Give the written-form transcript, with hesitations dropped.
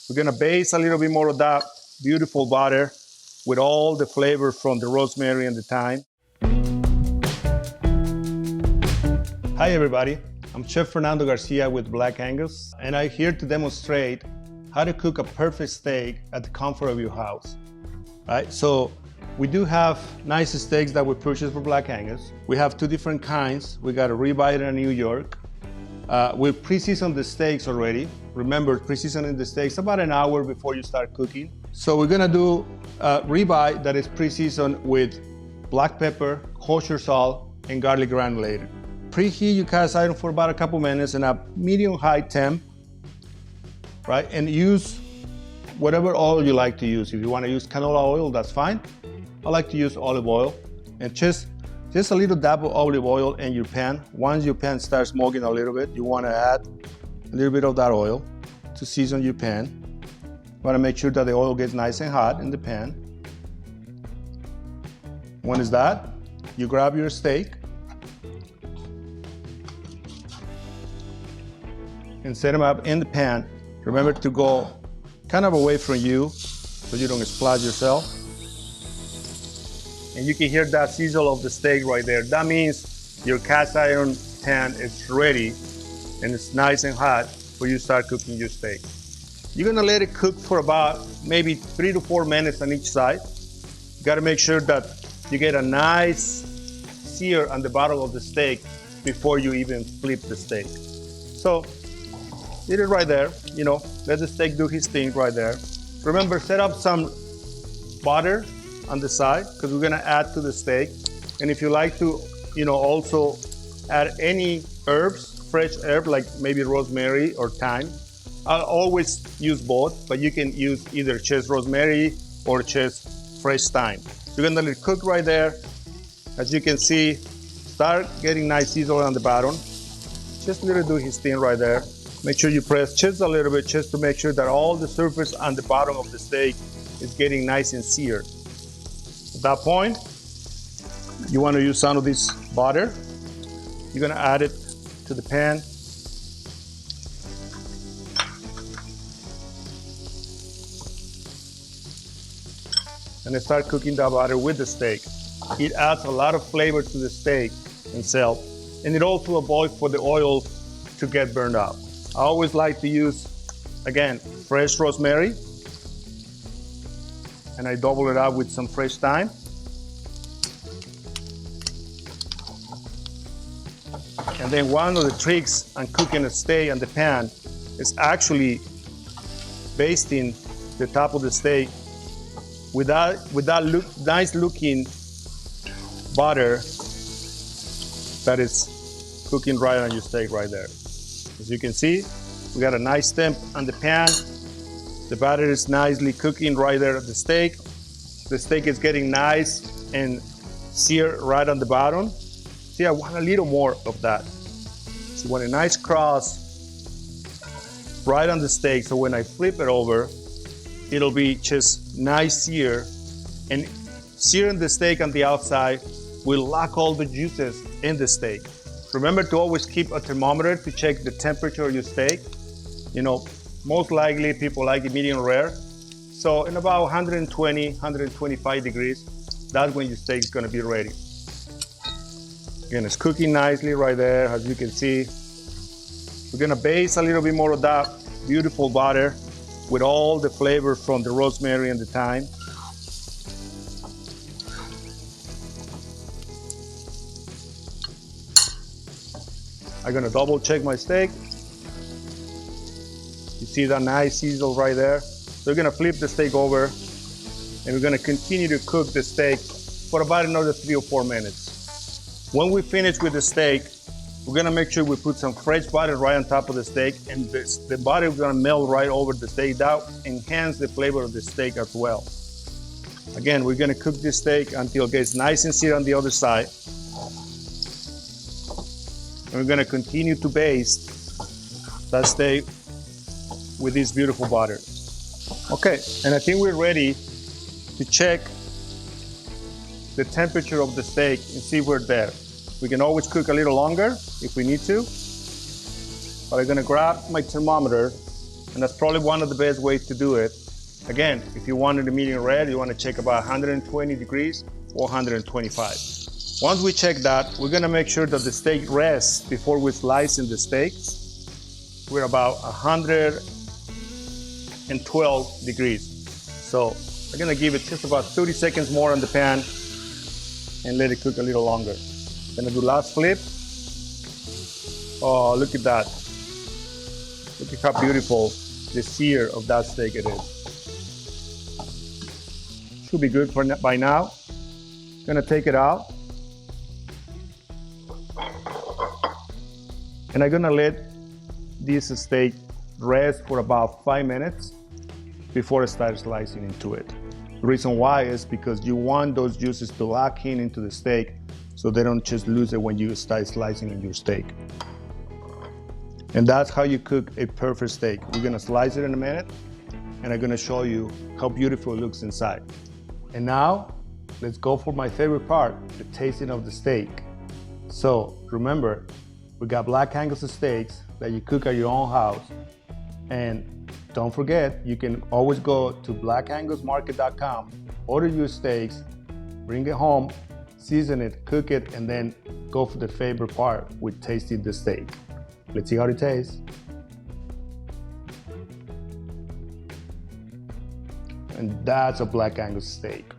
We're gonna baste a little bit more of that beautiful butter with all the flavor from the rosemary and the thyme. Hi everybody, I'm Chef Fernando Garcia with Black Angus, and I'm here to demonstrate how to cook a perfect steak at the comfort of your house. Right? So we do have nice steaks that we purchased for Black Angus. We have two different kinds. We got a ribeye in New York. We pre-seasoned the steaks already. Remember, pre-seasoning the steaks about an hour before you start cooking. So we're gonna do ribeye that is pre-seasoned with black pepper, kosher salt, and garlic granulated. Preheat your cast iron for about a couple minutes in a medium-high temp, right? And use whatever oil you like to use. If you want to use canola oil, that's fine. I like to use olive oil, and just a little dab of olive oil in your pan. Once your pan starts smoking a little bit, you want to add a little bit of that oil to season your pan. You want to make sure that the oil gets nice and hot in the pan. When it's that, you grab your steak and set them up in the pan. Remember to go kind of away from you so you don't splash yourself. And you can hear that sizzle of the steak right there. That means your cast iron pan is ready and it's nice and hot for you to start cooking your steak. You're gonna let it cook for about maybe 3 to 4 minutes on each side. You gotta make sure that you get a nice sear on the bottom of the steak before you even flip the steak. So, leave it right there, let the steak do his thing right there. Remember, set up some butter on the side because we're gonna add to the steak. And if you like to, also add any herbs, fresh herb, like maybe rosemary or thyme. I'll always use both, but you can use either just rosemary or just fresh thyme. You're gonna let it cook right there. As you can see, start getting nice sizzle on the bottom. Just let it do his thing right there. Make sure you press just a little bit just to make sure that all the surface on the bottom of the steak is getting nice and seared. At that point, you want to use some of this butter. You're going to add it to the pan. And then start cooking that butter with the steak. It adds a lot of flavor to the steak itself, and it also avoids for the oil to get burned out. I always like to use, again, fresh rosemary, and I double it up with some fresh thyme. And then one of the tricks on cooking a steak on the pan is actually basting the top of the steak with that nice looking butter that is cooking right on your steak right there. As you can see, we got a nice temp on the pan. The batter is nicely cooking right there at the steak. The steak is getting nice and seared right on the bottom. See, I want a little more of that. So I want a nice cross right on the steak. So when I flip it over, it'll be just nice sear. And searing the steak on the outside will lock all the juices in the steak. Remember to always keep a thermometer to check the temperature of your steak. Most likely people like it medium rare. So in about 120, 125 degrees, that's when your steak is gonna be ready. Again, it's cooking nicely right there, as you can see. We're gonna baste a little bit more of that beautiful butter with all the flavor from the rosemary and the thyme. I'm gonna double check my steak. You see that nice sizzle right there? So we're gonna flip the steak over and we're gonna continue to cook the steak for about another 3 or 4 minutes. When we finish with the steak, we're gonna make sure we put some fresh butter right on top of the steak, and the butter is gonna melt right over the steak. That enhance the flavor of the steak as well. Again, we're gonna cook this steak until it gets nice and seared on the other side. And we're gonna continue to baste that steak with this beautiful butter. Okay, and I think we're ready to check the temperature of the steak and see if we're there. We can always cook a little longer if we need to, but I'm gonna grab my thermometer And that's probably one of the best ways to do it. Again, if you want it medium rare, you want to check about 120 degrees or 125. Once we check that, we're gonna make sure that the steak rests before we slice in the steak. We're about 112 degrees. So we're gonna give it just about 30 seconds more on the pan and let it cook a little longer. Gonna do last flip. Oh, look at that. Look at how beautiful the sear of that steak it is. Should be good by now. Gonna take it out. And I'm gonna let this steak rest for about 5 minutes before I start slicing into it. The reason why is because you want those juices to lock in into the steak so they don't just lose it when you start slicing in your steak. And that's how you cook a perfect steak. We're gonna slice it in a minute and I'm gonna show you how beautiful it looks inside. And now, let's go for my favorite part, the tasting of the steak. So remember, we got Black Angus steaks that you cook at your own house. And don't forget, you can always go to blackangusmarket.com, order your steaks, bring it home, season it, cook it, and then go for the favorite part with tasting the steak. Let's see how it tastes. And that's a Black Angus steak.